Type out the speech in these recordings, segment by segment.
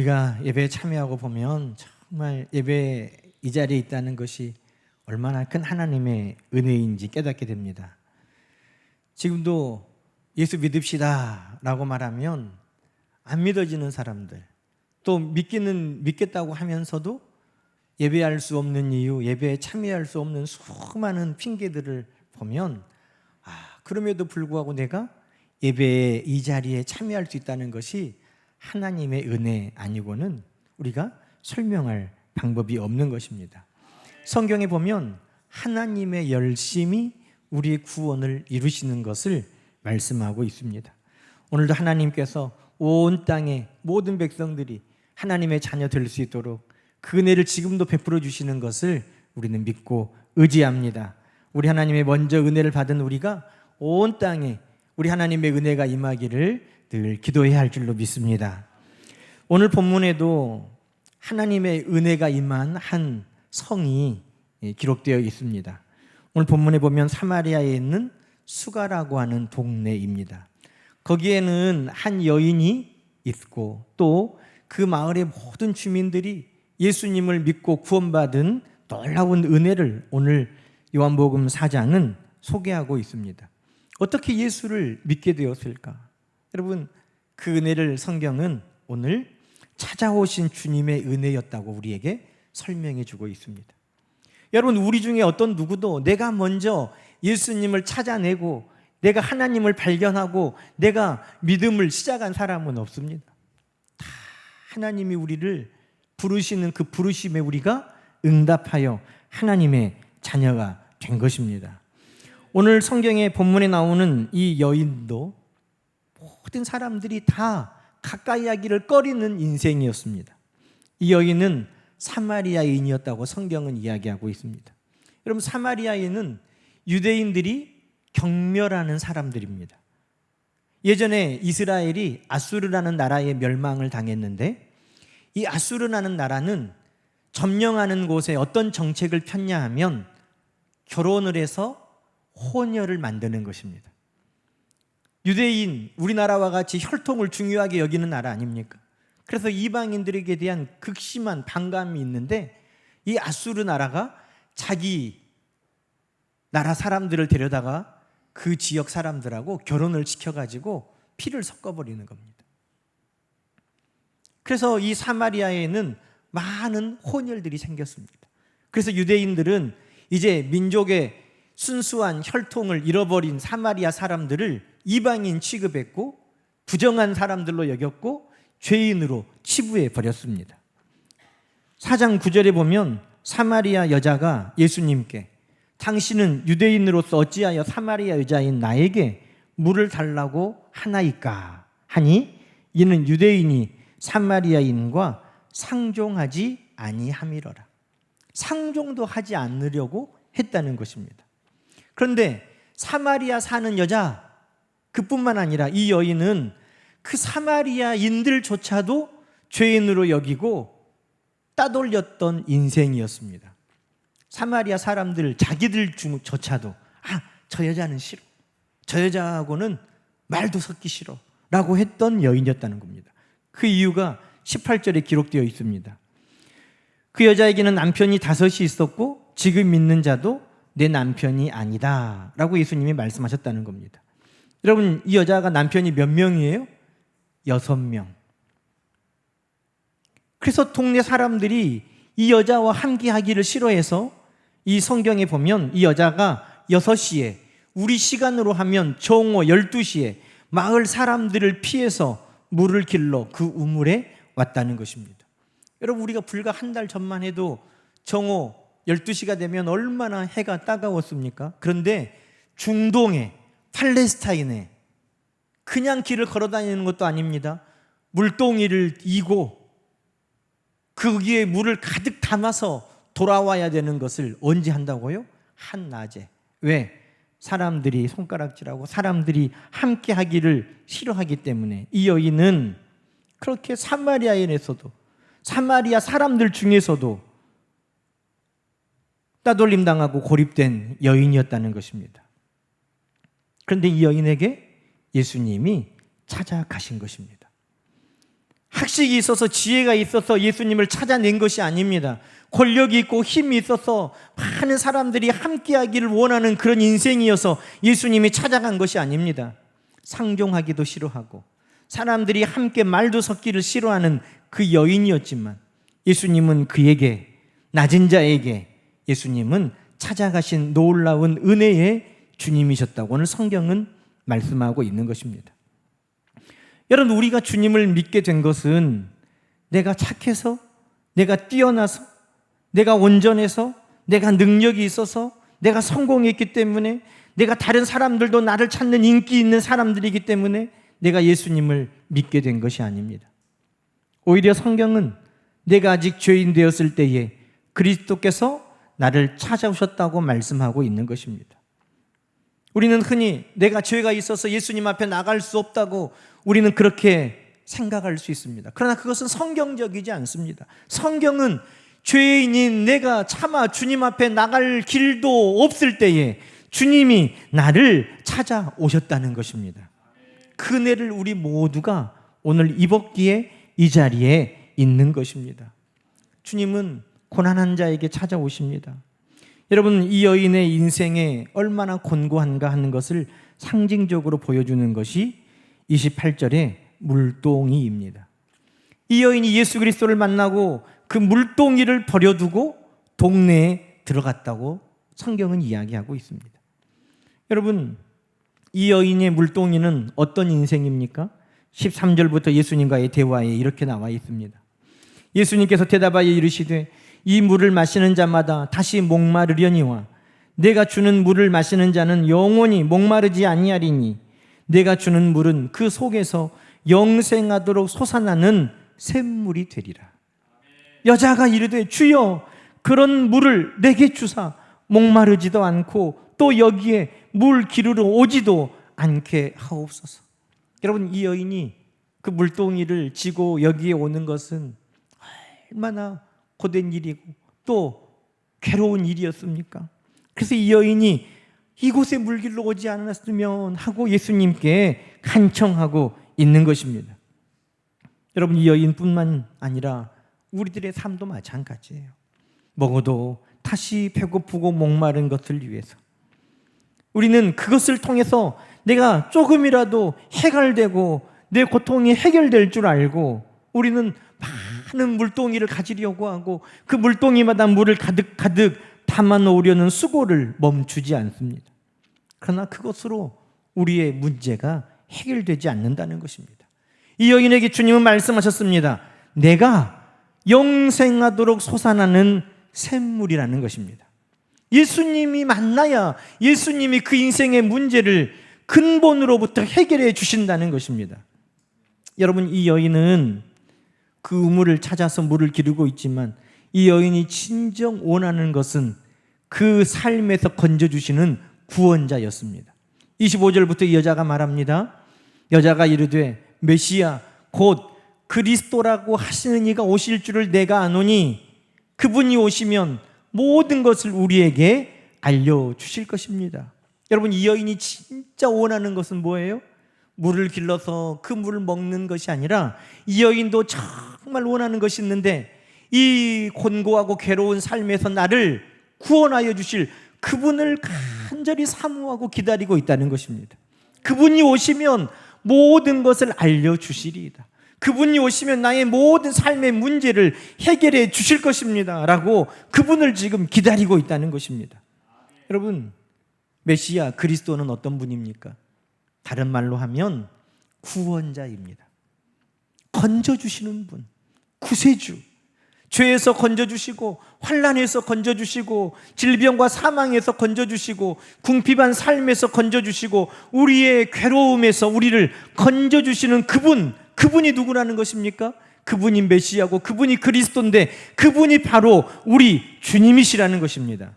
우리가 예배에 참여하고 보면 정말 예배 이 자리에 있다는 것이 얼마나 큰 하나님의 은혜인지 깨닫게 됩니다. 지금도 예수 믿읍시다 라고 말하면 안 믿어지는 사람들, 또 믿겠다고 하면서도 예배할 수 없는 이유, 예배에 참여할 수 없는 수많은 핑계들을 보면 그럼에도 불구하고 내가 예배의 이 자리에 참여할 수 있다는 것이 하나님의 은혜 아니고는 우리가 설명할 방법이 없는 것입니다. 성경에 보면 하나님의 열심이 우리의 구원을 이루시는 것을 말씀하고 있습니다. 오늘도 하나님께서 온 땅의 모든 백성들이 하나님의 자녀 될 수 있도록 그 은혜를 지금도 베풀어 주시는 것을 우리는 믿고 의지합니다. 우리 하나님의 먼저 은혜를 받은 우리가 온 땅에 우리 하나님의 은혜가 임하기를 늘 기도해야 할 줄로 믿습니다. 오늘 본문에도 하나님의 은혜가 임한 한 성이 기록되어 있습니다. 오늘 본문에 보면 사마리아에 있는 수가라고 하는 동네입니다. 거기에는 한 여인이 있고 또 그 마을의 모든 주민들이 예수님을 믿고 구원받은 놀라운 은혜를 오늘 요한복음 4장은 소개하고 있습니다. 어떻게 예수를 믿게 되었을까? 여러분, 그 은혜를 성경은 오늘 찾아오신 주님의 은혜였다고 우리에게 설명해 주고 있습니다. 여러분, 우리 중에 어떤 누구도 내가 먼저 예수님을 찾아내고 내가 하나님을 발견하고 내가 믿음을 시작한 사람은 없습니다. 다 하나님이 우리를 부르시는 그 부르심에 우리가 응답하여 하나님의 자녀가 된 것입니다. 오늘 성경의 본문에 나오는 이 여인도 모든 사람들이 다 가까이 하기를 꺼리는 인생이었습니다. 이 여인은 사마리아인이었다고 성경은 이야기하고 있습니다. 여러분, 사마리아인은 유대인들이 경멸하는 사람들입니다. 예전에 이스라엘이 아수르라는 나라에 멸망을 당했는데 이 아수르라는 나라는 점령하는 곳에 어떤 정책을 폈냐 하면 결혼을 해서 혼혈을 만드는 것입니다. 유대인, 우리나라와 같이 혈통을 중요하게 여기는 나라 아닙니까? 그래서 이방인들에게 대한 극심한 반감이 있는데 이 아수르 나라가 자기 나라 사람들을 데려다가 그 지역 사람들하고 결혼을 시켜가지고 피를 섞어버리는 겁니다. 그래서 이 사마리아에는 많은 혼혈들이 생겼습니다. 그래서 유대인들은 이제 민족의 순수한 혈통을 잃어버린 사마리아 사람들을 이방인 취급했고 부정한 사람들로 여겼고 죄인으로 치부해 버렸습니다. 4장 9절에 보면 사마리아 여자가 예수님께 당신은 유대인으로서 어찌하여 사마리아 여자인 나에게 물을 달라고 하나이까 하니 이는 유대인이 사마리아인과 상종하지 아니함이러라. 상종도 하지 않으려고 했다는 것입니다. 그런데 사마리아 사는 여자 그뿐만 아니라 이 여인은 그 사마리아인들조차도 죄인으로 여기고 따돌렸던 인생이었습니다. 사마리아 사람들 자기들조차도 저 여자는 싫어, 저 여자하고는 말도 섞기 싫어 라고 했던 여인이었다는 겁니다. 그 이유가 18절에 기록되어 있습니다. 그 여자에게는 남편이 5이 있었고 지금 있는 자도 내 남편이 아니다 라고 예수님이 말씀하셨다는 겁니다. 여러분, 이 여자가 남편이 몇 명이에요? 6명. 그래서 동네 사람들이 이 여자와 함께하기를 싫어해서 이 성경에 보면 이 여자가 6시에, 우리 시간으로 하면 정오 12시에 마을 사람들을 피해서 물을 길러 그 우물에 왔다는 것입니다. 여러분, 우리가 불과 한 달 전만 해도 정오 12시가 되면 얼마나 해가 따가웠습니까? 그런데 중동에, 팔레스타인에 그냥 길을 걸어 다니는 것도 아닙니다. 물동이를 이고 거기에 물을 가득 담아서 돌아와야 되는 것을 언제 한다고요? 한낮에. 왜? 사람들이 손가락질하고 사람들이 함께 하기를 싫어하기 때문에. 이 여인은 그렇게 사마리아인에서도, 사마리아 사람들 중에서도 따돌림 당하고 고립된 여인이었다는 것입니다. 그런데 이 여인에게 예수님이 찾아가신 것입니다. 학식이 있어서 지혜가 있어서 예수님을 찾아낸 것이 아닙니다. 권력이 있고 힘이 있어서 많은 사람들이 함께하기를 원하는 그런 인생이어서 예수님이 찾아간 것이 아닙니다. 상종하기도 싫어하고 사람들이 함께 말도 섞기를 싫어하는 그 여인이었지만 예수님은 그에게, 낮은 자에게 예수님은 찾아가신 놀라운 은혜의 주님이셨다고 오늘 성경은 말씀하고 있는 것입니다. 여러분, 우리가 주님을 믿게 된 것은 내가 착해서, 내가 뛰어나서, 내가 온전해서, 내가 능력이 있어서, 내가 성공했기 때문에, 내가 다른 사람들도 나를 찾는 인기 있는 사람들이기 때문에 내가 예수님을 믿게 된 것이 아닙니다. 오히려 성경은 내가 아직 죄인 되었을 때에 그리스도께서 나를 찾아오셨다고 말씀하고 있는 것입니다. 우리는 흔히 내가 죄가 있어서 예수님 앞에 나갈 수 없다고 우리는 그렇게 생각할 수 있습니다. 그러나 그것은 성경적이지 않습니다. 성경은 죄인인 내가 차마 주님 앞에 나갈 길도 없을 때에 주님이 나를 찾아오셨다는 것입니다. 그 은혜를 우리 모두가 오늘 입었기에 이 자리에 있는 것입니다. 주님은 고난한 자에게 찾아오십니다. 여러분, 이 여인의 인생에 얼마나 곤고한가 하는 것을 상징적으로 보여주는 것이 28절의 물동이입니다. 이 여인이 예수 그리스도를 만나고 그 물동이를 버려두고 동네에 들어갔다고 성경은 이야기하고 있습니다. 여러분, 이 여인의 물동이는 어떤 인생입니까? 13절부터 예수님과의 대화에 이렇게 나와 있습니다. 예수님께서 대답하여 이르시되 이 물을 마시는 자마다 다시 목마르려니와 내가 주는 물을 마시는 자는 영원히 목마르지 아니하리니 내가 주는 물은 그 속에서 영생하도록 솟아나는 샘물이 되리라. 여자가 이르되 주여 그런 물을 내게 주사 목마르지도 않고 또 여기에 물 기르러 오지도 않게 하옵소서. 여러분, 이 여인이 그 물동이를 지고 여기에 오는 것은 얼마나 고된 일이고 또 괴로운 일이었습니까? 그래서 이 여인이 이곳에 물 길러 오지 않았으면 하고 예수님께 간청하고 있는 것입니다. 여러분, 이 여인뿐만 아니라 우리들의 삶도 마찬가지예요. 먹어도 다시 배고프고 목마른 것을 위해서 우리는 그것을 통해서 내가 조금이라도 해결되고 내 고통이 해결될 줄 알고 우리는 많은 물동이를 가지려고 하고 그 물동이마다 물을 가득 담아 놓으려는 수고를 멈추지 않습니다. 그러나 그것으로 우리의 문제가 해결되지 않는다는 것입니다. 이 여인에게 주님은 말씀하셨습니다. 내가 영생하도록 솟아나는 샘물이라는 것입니다. 예수님이 만나야 예수님이 그 인생의 문제를 근본으로부터 해결해 주신다는 것입니다. 여러분, 이 여인은 그 우물을 찾아서 물을 기르고 있지만 이 여인이 진정 원하는 것은 그 삶에서 건져주시는 구원자였습니다. 25절부터 이 여자가 말합니다. 여자가 이르되 메시아 곧 그리스도라고 하시는 이가 오실 줄을 내가 아노니 그분이 오시면 모든 것을 우리에게 알려주실 것입니다. 여러분, 이 여인이 진짜 원하는 것은 뭐예요? 물을 길러서 그 물을 먹는 것이 아니라 이 여인도 정말 원하는 것이 있는데 이 곤고하고 괴로운 삶에서 나를 구원하여 주실 그분을 간절히 사모하고 기다리고 있다는 것입니다. 그분이 오시면 모든 것을 알려주시리이다. 그분이 오시면 나의 모든 삶의 문제를 해결해 주실 것입니다 라고 그분을 지금 기다리고 있다는 것입니다. 여러분, 메시아 그리스도는 어떤 분입니까? 다른 말로 하면 구원자입니다. 건져주시는 분, 구세주. 죄에서 건져주시고 환난에서 건져주시고 질병과 사망에서 건져주시고 궁핍한 삶에서 건져주시고 우리의 괴로움에서 우리를 건져주시는 그분이 누구라는 것입니까? 그분이 메시아고 그분이 그리스도인데 그분이 바로 우리 주님이시라는 것입니다.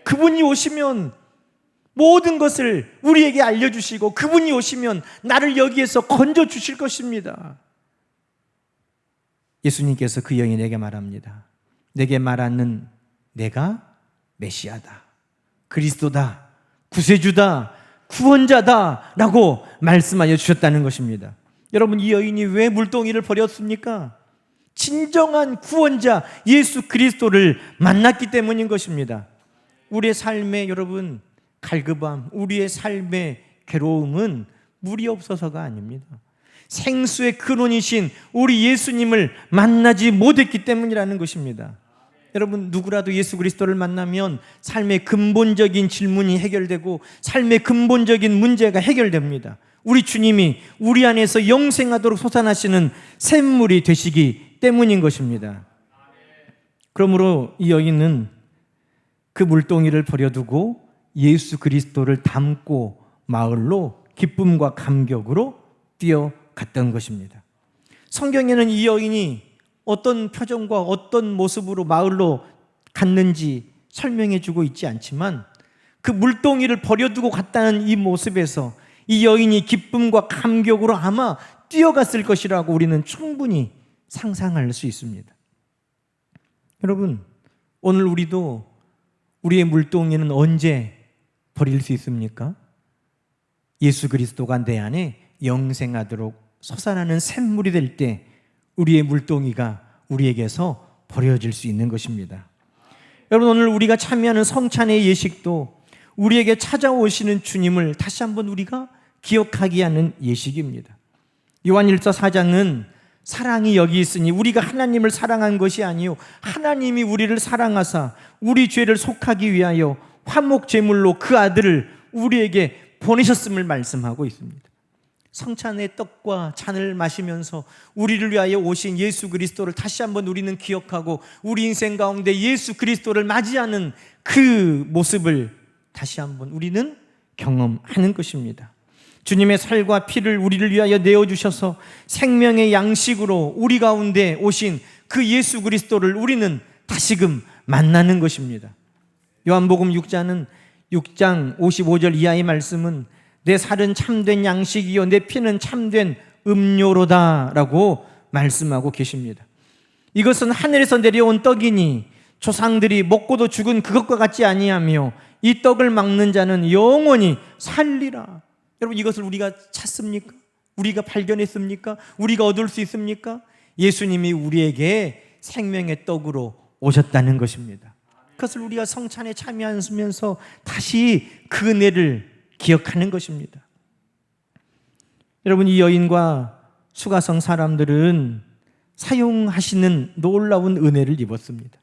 그분이 오시면 모든 것을 우리에게 알려주시고 그분이 오시면 나를 여기에서 건져주실 것입니다. 예수님께서 그 여인에게 말합니다. 내게 말하는 내가 메시아다, 그리스도다, 구세주다, 구원자다 라고 말씀하여 주셨다는 것입니다. 여러분, 이 여인이 왜 물동이를 버렸습니까? 진정한 구원자 예수 그리스도를 만났기 때문인 것입니다. 우리의 삶에 여러분 갈급함, 우리의 삶의 괴로움은 물이 없어서가 아닙니다. 생수의 근원이신 우리 예수님을 만나지 못했기 때문이라는 것입니다. 여러분, 누구라도 예수 그리스도를 만나면 삶의 근본적인 질문이 해결되고 삶의 근본적인 문제가 해결됩니다. 우리 주님이 우리 안에서 영생하도록 솟아나시는 샘물이 되시기 때문인 것입니다. 그러므로 이 여인은 그 물동이를 버려두고 예수 그리스도를 담고 마을로 기쁨과 감격으로 뛰어갔던 것입니다. 성경에는 이 여인이 어떤 표정과 어떤 모습으로 마을로 갔는지 설명해 주고 있지 않지만 그 물동이를 버려두고 갔다는 이 모습에서 이 여인이 기쁨과 감격으로 아마 뛰어갔을 것이라고 우리는 충분히 상상할 수 있습니다. 여러분, 오늘 우리도 우리의 물동이는 언제 버릴 수 있습니까? 예수 그리스도가 내 안에 영생하도록 솟아나는 샘물이 될 때 우리의 물동이가 우리에게서 버려질 수 있는 것입니다. 여러분, 오늘 우리가 참여하는 성찬의 예식도 우리에게 찾아오시는 주님을 다시 한번 우리가 기억하게 하는 예식입니다. 요한일서 4장은 사랑이 여기 있으니 우리가 하나님을 사랑한 것이 아니요 하나님이 우리를 사랑하사 우리 죄를 속하기 위하여 화목 제물로 그 아들을 우리에게 보내셨음을 말씀하고 있습니다. 성찬의 떡과 잔을 마시면서 우리를 위하여 오신 예수 그리스도를 다시 한번 우리는 기억하고 우리 인생 가운데 예수 그리스도를 맞이하는 그 모습을 다시 한번 우리는 경험하는 것입니다. 주님의 살과 피를 우리를 위하여 내어주셔서 생명의 양식으로 우리 가운데 오신 그 예수 그리스도를 우리는 다시금 만나는 것입니다. 요한복음 6장 55절 이하의 말씀은 내 살은 참된 양식이요 내 피는 참된 음료로다 라고 말씀하고 계십니다. 이것은 하늘에서 내려온 떡이니 조상들이 먹고도 죽은 그것과 같지 아니하며 이 떡을 막는 자는 영원히 살리라. 여러분, 이것을 우리가 찾습니까? 우리가 발견했습니까? 우리가 얻을 수 있습니까? 예수님이 우리에게 생명의 떡으로 오셨다는 것입니다. 그것을 우리가 성찬에 참여하면서 다시 그 은혜를 기억하는 것입니다. 여러분, 이 여인과 수가성 사람들은 사용하시는 놀라운 은혜를 입었습니다.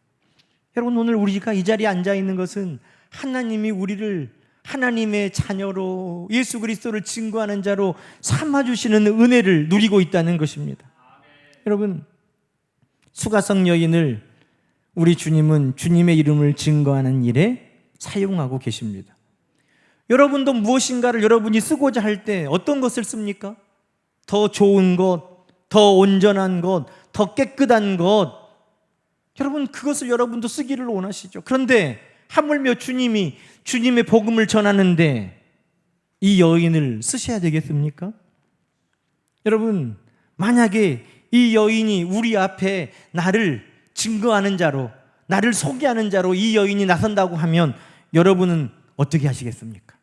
여러분, 오늘 우리가 이 자리에 앉아 있는 것은 하나님이 우리를 하나님의 자녀로 예수 그리스도를 증거하는 자로 삼아주시는 은혜를 누리고 있다는 것입니다. 여러분, 수가성 여인을 우리 주님은 주님의 이름을 증거하는 일에 사용하고 계십니다. 여러분도 무엇인가를 여러분이 쓰고자 할 때 어떤 것을 씁니까? 더 좋은 것, 더 온전한 것, 더 깨끗한 것, 여러분 그것을 여러분도 쓰기를 원하시죠. 그런데 하물며 주님이 주님의 복음을 전하는데 이 여인을 쓰셔야 되겠습니까? 여러분, 만약에 이 여인이 우리 앞에 나를 증거하는 자로, 나를 소개하는 자로 이 여인이 나선다고 하면 여러분은 어떻게 하시겠습니까?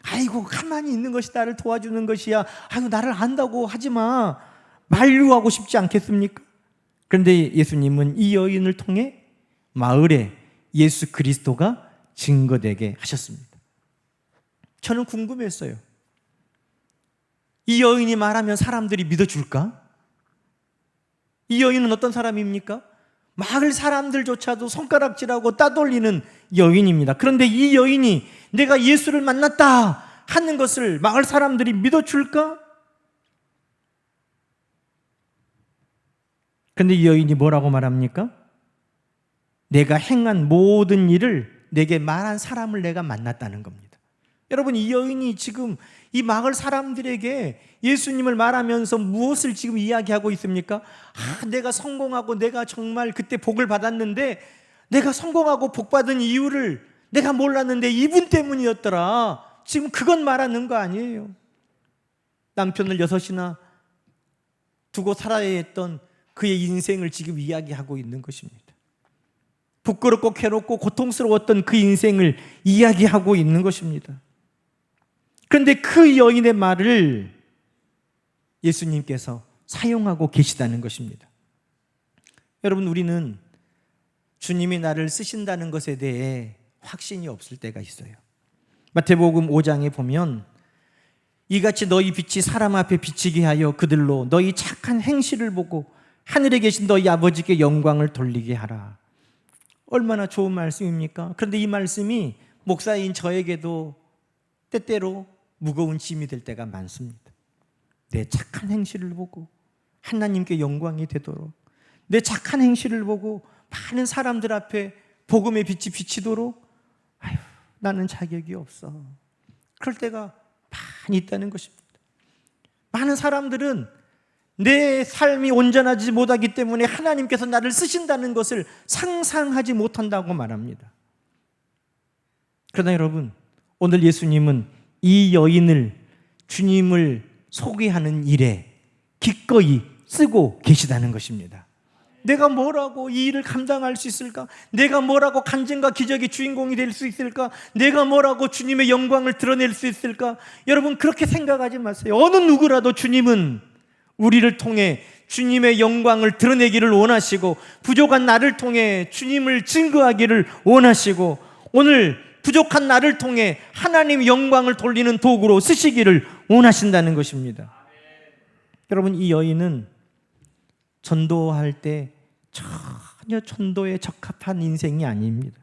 아이고, 가만히 있는 것이 나를 도와주는 것이야. 아이고, 나를 안다고 하지 마. 만류하고 싶지 않겠습니까? 그런데 예수님은 이 여인을 통해 마을에 예수 그리스도가 증거되게 하셨습니다. 저는 궁금했어요. 이 여인이 말하면 사람들이 믿어줄까? 이 여인은 어떤 사람입니까? 마을 사람들조차도 손가락질하고 따돌리는 여인입니다. 그런데 이 여인이 내가 예수를 만났다 하는 것을 마을 사람들이 믿어줄까? 그런데 이 여인이 뭐라고 말합니까? 내가 행한 모든 일을 내게 말한 사람을 내가 만났다는 겁니다. 여러분, 이 여인이 지금 이 마을 사람들에게 예수님을 말하면서 무엇을 지금 이야기하고 있습니까? 내가 성공하고 내가 정말 그때 복을 받았는데 내가 성공하고 복 받은 이유를 내가 몰랐는데 이분 때문이었더라. 지금 그건 말하는 거 아니에요. 남편을 6이나 두고 살아야 했던 그의 인생을 지금 이야기하고 있는 것입니다. 부끄럽고 괴롭고 고통스러웠던 그 인생을 이야기하고 있는 것입니다. 그런데 그 여인의 말을 예수님께서 사용하고 계시다는 것입니다. 여러분, 우리는 주님이 나를 쓰신다는 것에 대해 확신이 없을 때가 있어요. 마태복음 5장에 보면 이같이 너희 빛이 사람 앞에 비치게 하여 그들로 너희 착한 행실을 보고 하늘에 계신 너희 아버지께 영광을 돌리게 하라. 얼마나 좋은 말씀입니까? 그런데 이 말씀이 목사인 저에게도 때때로 무거운 짐이 될 때가 많습니다. 내 착한 행실을 보고 하나님께 영광이 되도록, 내 착한 행실을 보고 많은 사람들 앞에 복음의 빛이 비치도록, 아유, 나는 자격이 없어. 그럴 때가 많이 있다는 것입니다. 많은 사람들은 내 삶이 온전하지 못하기 때문에 하나님께서 나를 쓰신다는 것을 상상하지 못한다고 말합니다. 그러나 여러분, 오늘 예수님은 이 여인을 주님을 소개하는 일에 기꺼이 쓰고 계시다는 것입니다. 내가 뭐라고 이 일을 감당할 수 있을까? 내가 뭐라고 간증과 기적의 주인공이 될 수 있을까? 내가 뭐라고 주님의 영광을 드러낼 수 있을까? 여러분, 그렇게 생각하지 마세요. 어느 누구라도 주님은 우리를 통해 주님의 영광을 드러내기를 원하시고, 부족한 나를 통해 주님을 증거하기를 원하시고, 오늘 부족한 나를 통해 하나님의 영광을 돌리는 도구로 쓰시기를 원하신다는 것입니다. 여러분, 이 여인은 전도할 때 전혀 전도에 적합한 인생이 아닙니다.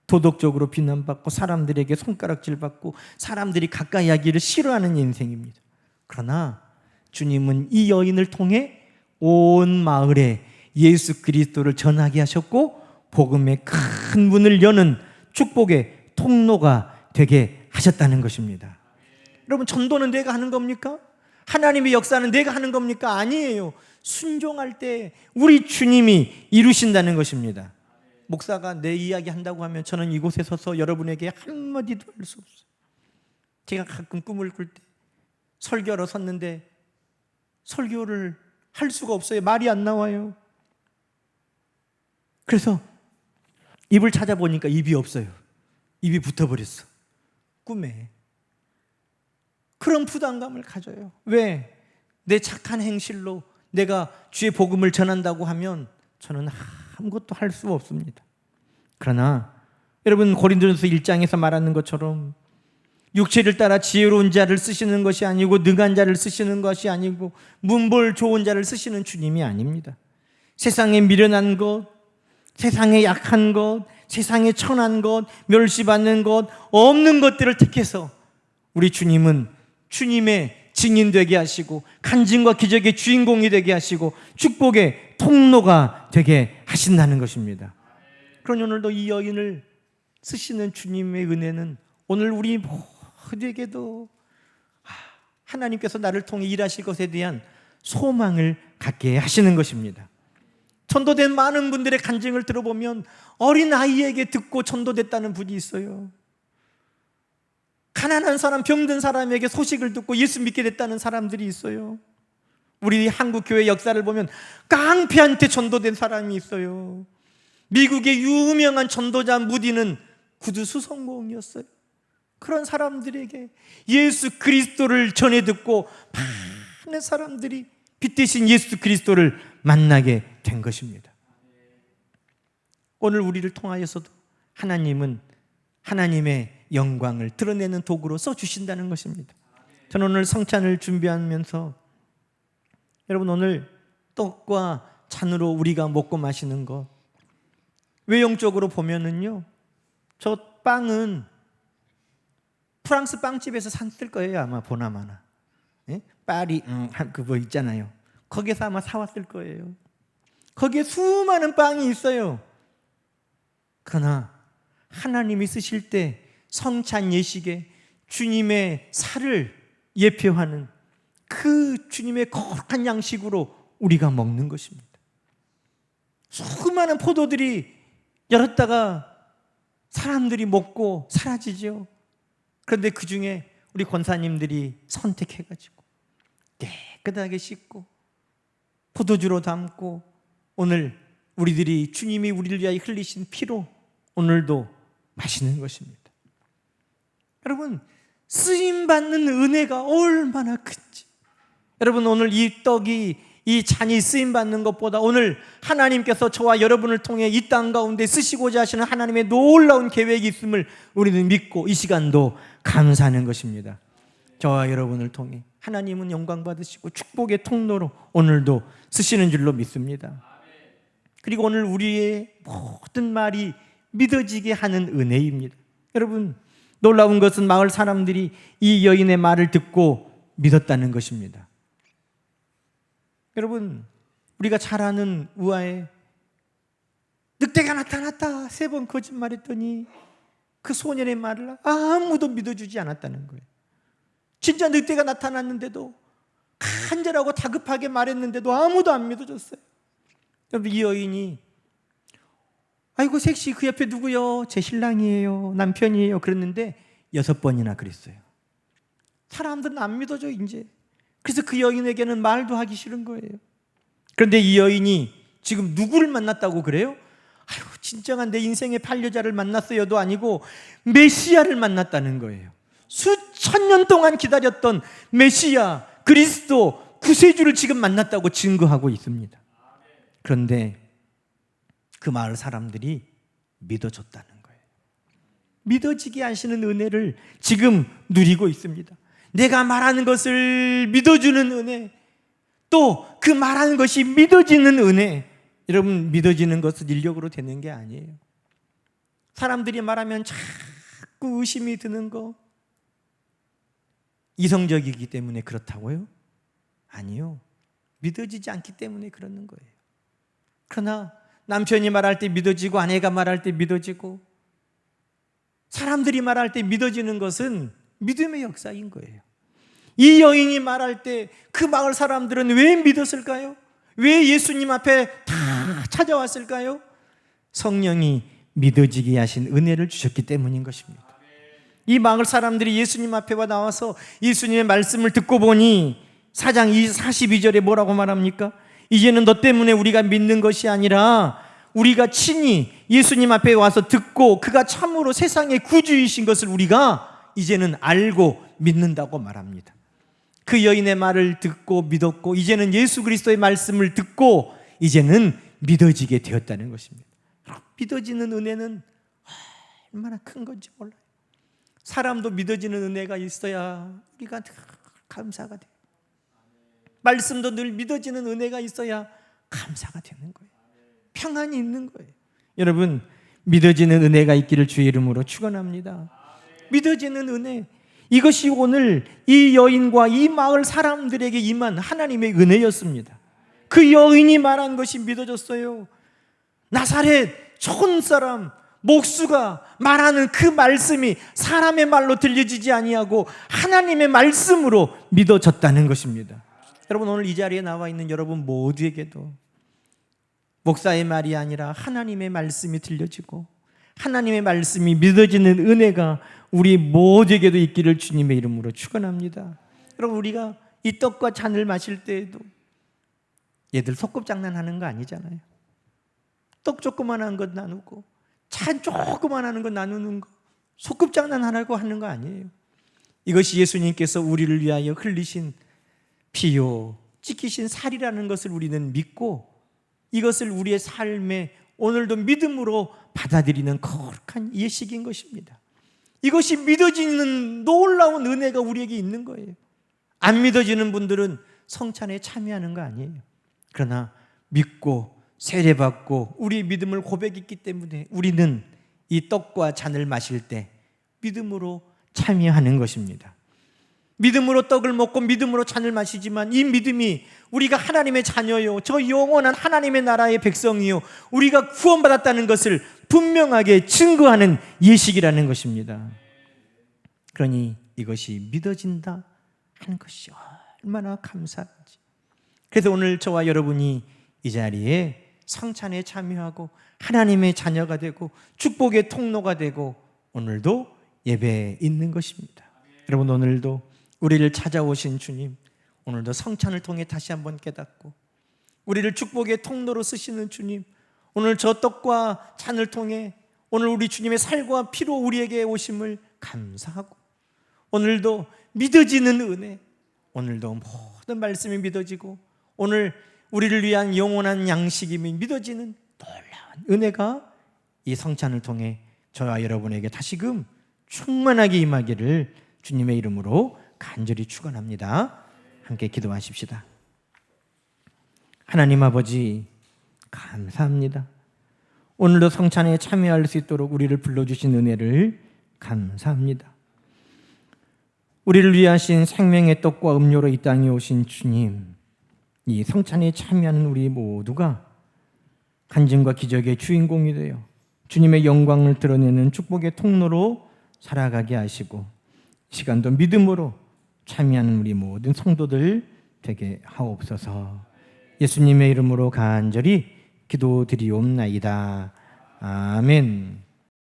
도덕적으로 비난받고 사람들에게 손가락질받고 사람들이 가까이 하기를 싫어하는 인생입니다. 그러나 주님은 이 여인을 통해 온 마을에 예수 그리스도를 전하게 하셨고, 복음의 큰 문을 여는 축복의 통로가 되게 하셨다는 것입니다. 여러분, 전도는 내가 하는 겁니까? 하나님의 역사는 내가 하는 겁니까? 아니에요. 순종할 때 우리 주님이 이루신다는 것입니다. 목사가 내 이야기 한다고 하면 저는 이곳에 서서 여러분에게 한마디도 할 수 없어요. 제가 가끔 꿈을 꿀 때 설교하러 섰는데 설교를 할 수가 없어요. 말이 안 나와요. 그래서 입을 찾아보니까 입이 없어요. 입이 붙어버렸어. 꿈에. 그런 부담감을 가져요. 왜? 내 착한 행실로 내가 주의 복음을 전한다고 하면 저는 아무것도 할 수 없습니다. 그러나 여러분, 고린도전서 1장에서 말하는 것처럼 육체를 따라 지혜로운 자를 쓰시는 것이 아니고 능한 자를 쓰시는 것이 아니고 문벌 좋은 자를 쓰시는 주님이 아닙니다. 세상에 미련한 것, 세상에 약한 것, 세상에 천한 것, 멸시받는 것, 없는 것들을 택해서 우리 주님은 주님의 증인되게 하시고 간증과 기적의 주인공이 되게 하시고 축복의 통로가 되게 하신다는 것입니다. 그러니 오늘도 이 여인을 쓰시는 주님의 은혜는 오늘 우리 모두에게도 하나님께서 나를 통해 일하실 것에 대한 소망을 갖게 하시는 것입니다. 전도된 많은 분들의 간증을 들어보면 어린 아이에게 듣고 전도됐다는 분이 있어요. 가난한 사람, 병든 사람에게 소식을 듣고 예수 믿게 됐다는 사람들이 있어요. 우리 한국 교회 역사를 보면 깡패한테 전도된 사람이 있어요. 미국의 유명한 전도자 무디는 구두 수성공이었어요. 그런 사람들에게 예수 그리스도를 전해 듣고 많은 사람들이 빛 대신 예수 그리스도를 만나게 된 것입니다. 오늘 우리를 통하여서도 하나님은 하나님의 영광을 드러내는 도구로 써주신다는 것입니다. 저는 오늘 성찬을 준비하면서 여러분, 오늘 떡과 잔으로 우리가 먹고 마시는 것, 외형적으로 보면은요, 저 빵은 프랑스 빵집에서 샀을 거예요. 아마 보나마나. 예? 파리 그거 있잖아요. 거기서 아마 사왔을 거예요. 거기에 수많은 빵이 있어요. 그러나 하나님이 쓰실 때 성찬 예식에 주님의 살을 예표하는 그 주님의 거룩한 양식으로 우리가 먹는 것입니다. 수많은 포도들이 열었다가 사람들이 먹고 사라지죠. 그런데 그 중에 우리 권사님들이 선택해가지고 깨끗하게 씻고 포도주로 담고 오늘 우리들이 주님이 우리를 위하여 흘리신 피로 오늘도 마시는 것입니다. 여러분, 쓰임받는 은혜가 얼마나 큰지, 여러분, 오늘 이 떡이, 이 잔이 쓰임받는 것보다 오늘 하나님께서 저와 여러분을 통해 이 땅 가운데 쓰시고자 하시는 하나님의 놀라운 계획이 있음을 우리는 믿고 이 시간도 감사하는 것입니다. 저와 여러분을 통해 하나님은 영광 받으시고 축복의 통로로 오늘도 쓰시는 줄로 믿습니다. 그리고 오늘 우리의 모든 말이 믿어지게 하는 은혜입니다. 여러분, 놀라운 것은 마을 사람들이 이 여인의 말을 듣고 믿었다는 것입니다. 여러분, 우리가 잘 아는 우화에 늑대가 나타났다 3번 거짓말했더니 그 소년의 말을 아무도 믿어주지 않았다는 거예요. 진짜 늑대가 나타났는데도, 간절하고 다급하게 말했는데도 아무도 안 믿어줬어요. 여러분, 이 여인이 아이고 섹시, 그 옆에 누구요? 제 신랑이에요, 남편이에요 그랬는데 6번이나 그랬어요. 사람들은 안 믿어줘 이제. 그래서 그 여인에게는 말도 하기 싫은 거예요. 그런데 이 여인이 지금 누구를 만났다고 그래요? 아유, 진정한 내 인생의 반려자를 만났어요도 아니고 메시아를 만났다는 거예요. 수천 년 동안 기다렸던 메시아, 그리스도, 구세주를 지금 만났다고 증거하고 있습니다. 그런데 그 마을 사람들이 믿어줬다는 거예요. 믿어지게 하시는 은혜를 지금 누리고 있습니다. 내가 말하는 것을 믿어주는 은혜, 또 그 말하는 것이 믿어지는 은혜. 여러분, 믿어지는 것은 인력으로 되는 게 아니에요. 사람들이 말하면 자꾸 의심이 드는 거, 이성적이기 때문에 그렇다고요? 아니요, 믿어지지 않기 때문에 그러는 거예요. 그러나 남편이 말할 때 믿어지고 아내가 말할 때 믿어지고 사람들이 말할 때 믿어지는 것은 믿음의 역사인 거예요. 이 여인이 말할 때 그 마을 사람들은 왜 믿었을까요? 왜 예수님 앞에 다 찾아왔을까요? 성령이 믿어지게 하신 은혜를 주셨기 때문인 것입니다. 이 마을 사람들이 예수님 앞에 나와서 예수님의 말씀을 듣고 보니 4장 42절에 뭐라고 말합니까? 이제는 너 때문에 우리가 믿는 것이 아니라 우리가 친히 예수님 앞에 와서 듣고 그가 참으로 세상의 구주이신 것을 우리가 이제는 알고 믿는다고 말합니다. 그 여인의 말을 듣고 믿었고 이제는 예수 그리스도의 말씀을 듣고 이제는 믿어지게 되었다는 것입니다. 믿어지는 은혜는 얼마나 큰 건지 몰라요. 사람도 믿어지는 은혜가 있어야 우리가 감사가 돼요. 말씀도 늘 믿어지는 은혜가 있어야 감사가 되는 거예요. 평안이 있는 거예요. 여러분, 믿어지는 은혜가 있기를 주의 이름으로 축원합니다. 믿어지는 은혜, 이것이 오늘 이 여인과 이 마을 사람들에게 임한 하나님의 은혜였습니다. 그 여인이 말한 것이 믿어졌어요. 나사렛 촌사람 목수가 말하는 그 말씀이 사람의 말로 들려지지 아니하고 하나님의 말씀으로 믿어졌다는 것입니다. 여러분, 오늘 이 자리에 나와 있는 여러분 모두에게도 목사의 말이 아니라 하나님의 말씀이 들려지고 하나님의 말씀이 믿어지는 은혜가 우리 모두에게도 있기를 주님의 이름으로 축원합니다. 여러분, 우리가 이 떡과 잔을 마실 때에도 얘들 소꿉장난하는 거 아니잖아요. 떡 조그만한 것 나누고 잔 조그만한 것 나누는 거 소꿉장난하라고 하는 거 아니에요. 이것이 예수님께서 우리를 위하여 흘리신 피요 찢기신 살이라는 것을 우리는 믿고 이것을 우리의 삶에 오늘도 믿음으로 받아들이는 거룩한 예식인 것입니다. 이것이 믿어지는 놀라운 은혜가 우리에게 있는 거예요. 안 믿어지는 분들은 성찬에 참여하는 거 아니에요. 그러나 믿고 세례받고 우리의 믿음을 고백했기 때문에 우리는 이 떡과 잔을 마실 때 믿음으로 참여하는 것입니다. 믿음으로 떡을 먹고 믿음으로 잔을 마시지만 이 믿음이 우리가 하나님의 자녀요, 저 영원한 하나님의 나라의 백성이요, 우리가 구원받았다는 것을 분명하게 증거하는 예식이라는 것입니다. 그러니 이것이 믿어진다 하는 것이 얼마나 감사한지. 그래서 오늘 저와 여러분이 이 자리에 성찬에 참여하고 하나님의 자녀가 되고 축복의 통로가 되고 오늘도 예배에 있는 것입니다. 여러분, 오늘도 우리를 찾아오신 주님, 오늘도 성찬을 통해 다시 한번 깨닫고 우리를 축복의 통로로 쓰시는 주님, 오늘 저 떡과 잔을 통해 오늘 우리 주님의 살과 피로 우리에게 오심을 감사하고 오늘도 믿어지는 은혜, 오늘도 모든 말씀이 믿어지고 오늘 우리를 위한 영원한 양식이 믿어지는 놀라운 은혜가 이 성찬을 통해 저와 여러분에게 다시금 충만하게 임하기를 주님의 이름으로 간절히 축원합니다. 함께 기도하십시다. 하나님 아버지, 감사합니다. 오늘도 성찬에 참여할 수 있도록 우리를 불러주신 은혜를 감사합니다. 우리를 위하신 생명의 떡과 음료로 이 땅에 오신 주님, 이 성찬에 참여하는 우리 모두가 간증과 기적의 주인공이 되어 주님의 영광을 드러내는 축복의 통로로 살아가게 하시고 시간도 믿음으로 참여하는 우리 모든 성도들 되게 하옵소서. 예수님의 이름으로 간절히 기도드리옵나이다. 아멘.